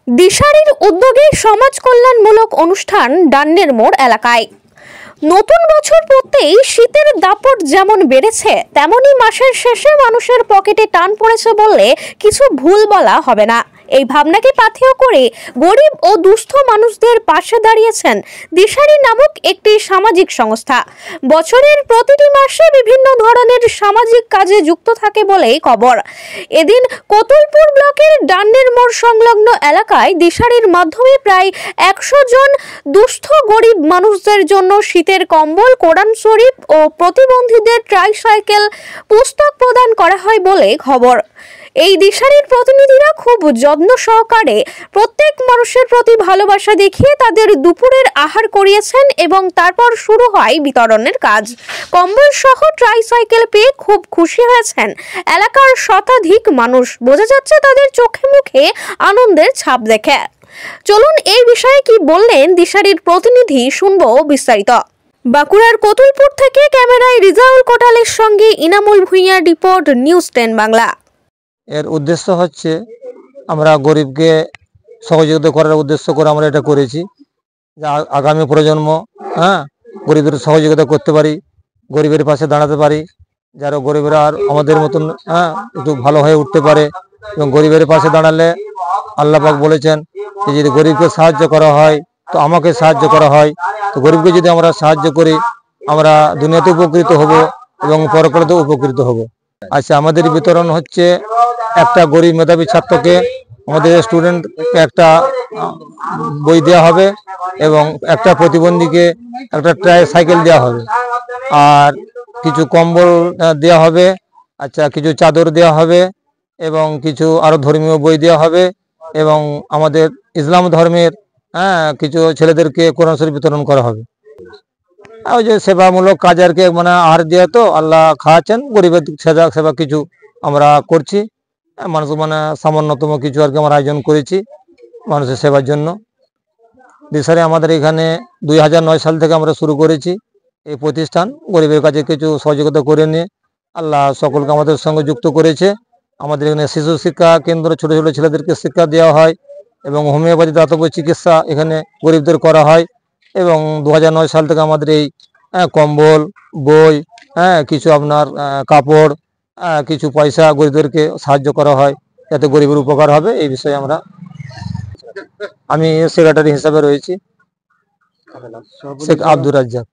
দিশারির উদ্যোগে সমাজ কল্যাণমূলক অনুষ্ঠান ডান্নের মোড় এলাকায়। নতুন বছর পড়তেই শীতের দাপট যেমন বেড়েছে, তেমনি মাসের শেষে মানুষের পকেটে টান পড়েছে বললে কিছু ভুল বলা হবে না। এই ভাবনাকে পাথেয় করে গরিব ও দুস্থ মানুষদের পাশে দাঁড়িয়েছেন দিশারি নামক একটি সামাজিক সংস্থা। বছরের প্রতিটি মাসে বিভিন্ন ধরনের সামাজিক কাজে যুক্ত থাকে বলেই খবর। এদিন কতুলপুর ব্লকের ডান্নের মোড় সংলগ্ন এলাকায় দিশারির মাধ্যমে প্রায় 100 জন দুস্থ গরিব মানুষদের জন্য শীতের কম্বল, কোরআন শরীফ ও প্রতিবন্ধীদের ট্রাইসাইকেল, পুস্তক প্রদান করা হয় বলে খবর। এই দিশারির প্রতিনিধিরা খুব যত্ন সহকারে প্রত্যেক মানুষের প্রতি ভালোবাসা দেখিয়ে তাদের দুপুরের আহার করিয়েছেন এবং তারপর শুরু হয় বিতরণের কাজ। কম্বল সহ ট্রাইসাইকেল পেয়ে খুব খুশি হয়েছেন এলাকার শতাধিক মানুষ। বোঝা যাচ্ছে তাদের চোখে মুখে আনন্দের ছাপ দেখে। চলুন এই বিষয়ে কি বললেন দিশারির প্রতিনিধি, শুনবো বিস্তারিত। বাঁকুড়ার কতুলপুর থেকে ক্যামেরায় রিজাউল কোটালের সঙ্গে ইনামুল ভুঁইয়ার রিপোর্ট, নিউজ 10 বাংলা। এর উদ্দেশ্য হচ্ছে আমরা গরিবকে সহযোগিতা করার উদ্দেশ্য করে আমরা এটা করেছি, যে আগামী প্রজন্ম গরিবের সহযোগিতা করতে পারি, গরিবের পাশে দাঁড়াতে পারি, যারা গরিবরা আর আমাদের মতন একটু ভালো হয়ে উঠতে পারে। এবং গরিবের পাশে দাঁড়ালে আল্লাহ পাক বলেছেন যে যদি গরিবকে সাহায্য করা হয় তো আমাকে সাহায্য করা হয়। তো গরিবকে যদি আমরা সাহায্য করি আমরা দুনিয়াতে উপকৃত হব এবং পরকালেও উপকৃত হব। আচ্ছা, আমাদের বিতরণ হচ্ছে একটা গরিব মেধাবী ছাত্রকে আমাদের স্টুডেন্টকে একটা বই দেওয়া হবে এবং একটা প্রতিবন্ধীকে একটা ট্রাইসাইকেল দেওয়া হবে, আর কিছু কম্বল দেওয়া হবে, আচ্ছা কিছু চাদর দেওয়া হবে এবং কিছু আরো ধর্মীয় বই দেওয়া হবে এবং আমাদের ইসলাম ধর্মের কিছু ছেলেদেরকে কোরআন শরীফ বিতরণ করা হবে। ওই যে সেবামূলক কাজ আর কি, মানে আহার দিয়ে তো আল্লাহ খাওয়াচ্ছেন, গরিবের সেবা কিছু আমরা করছি। মানুষ মানে সামান্যতম কিছু আর কি আমরা আয়োজন করেছি মানুষের সেবার জন্য। দিশারি আমাদের এখানে 2009 সাল থেকে আমরা শুরু করেছি এই প্রতিষ্ঠান। গরিবের কাছে কিছু সহযোগিতা করে নিয়ে আল্লাহ সকলকে আমাদের সঙ্গে যুক্ত করেছে। আমাদের এখানে শিশু শিক্ষা কেন্দ্র, ছোট ছোট ছেলেদেরকে শিক্ষা দেওয়া হয় এবং হোমিওপ্যাথি দাতব্য চিকিৎসা এখানে গরিবদের করা হয়। এবং 2009 সাল থেকে আমাদের এই কম্বল, বই, কিছু আপনার কাপড়, কিছু পয়সা গরিবদেরকে সাহায্য করা হয় যাতে গরিবের উপকার হবে। এই বিষয়ে আমি সেক্রেটারি হিসাবে রয়েছি, শেখ আব্দুর রাজ্জাক।